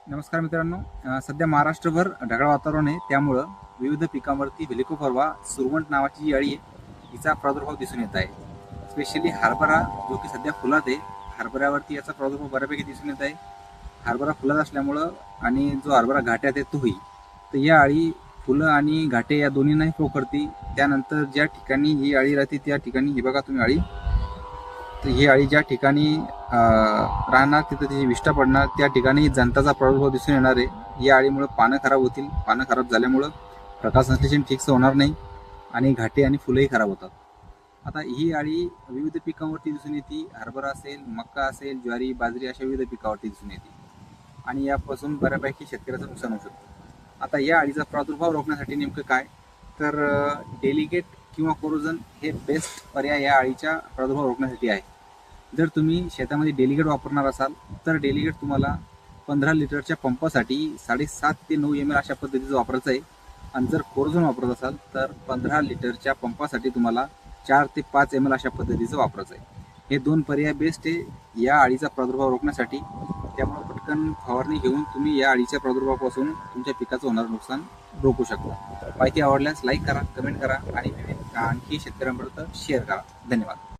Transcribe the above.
नमस्कार मित्रांनो. सध्या महाराष्ट्रभर ढगाळ वातावरण आहे, त्यामुळं विविध पिकांवरती हेलिकोफर्वा सुरवंट नावाची जी अळी आहे हिचा प्रादुर्भाव दिसून येत आहे. स्पेशली हरभरा जो की सध्या फुलात आहे, हरभऱ्यावरती याचा प्रादुर्भाव बऱ्यापैकी दिसून येत आहे. हरभरा फुलात असल्यामुळं आणि जो हरभरा घाट्यात आहे तोही, तर या अळी फुलं आणि घाटे या दोन्हींनाही पोखरती. त्यानंतर ज्या ठिकाणी ही अळी राहते त्या ठिकाणी ही बघा तुम्ही अळी, तर ही अळी ज्या ठिकाणी राहणार तिथं तिची विष्ठा पडणार, त्या ठिकाणी जंताचा प्रादुर्भाव दिसून येणार आहे. या अळीमुळे पानं खराब होतील. पानं खराब झाल्यामुळं प्रकाश संश्लेषण ठीकसं होणार नाही आणि घाटे आणि फुलंही खराब होतात. आता ही अळी विविध पिकांवरती दिसून येते. हरभरा असेल, मका असेल, ज्वारी, बाजरी अशा विविध पिकावरती दिसून येते आणि यापासून बऱ्यापैकी शेतकऱ्याचं नुकसान होऊ शकतं. आता या अळीचा प्रादुर्भाव रोखण्यासाठी नेमकं काय, तर डेलिगेट किंवा कोरोजन हे बेस्ट पर्याय या अळीच्या प्रादुर्भाव रोखण्यासाठी आहे. जर तुम्ही शेतामध्ये डेलिगेट वापरणार असाल तर डेलिगेट तुम्हाला 15 लिटरच्या पंपासाठी 7.5 ते 9 ml अशा पद्धतीचं वापरायचं आहे. आणि जर कोरोजन वापरत असाल तर 15 लिटरच्या पंपासाठी तुम्हाला 4 ते 5 ml अशा पद्धतीचं वापरायचं आहे. हे दोन पर्याय बेस्ट आहे या अळीचा प्रादुर्भाव रोखण्यासाठी. त्यामुळे पटकन फवारणी घेऊन तुम्ही या अळीच्या प्रादुर्भावापासून तुमच्या पिकाचं होणारं नुकसान रोखू शकता. माहिती आवडल्यास लाईक करा, कमेंट करा आणि आणखी शेतकऱ्यांपर्यंत शेअर करा. धन्यवाद.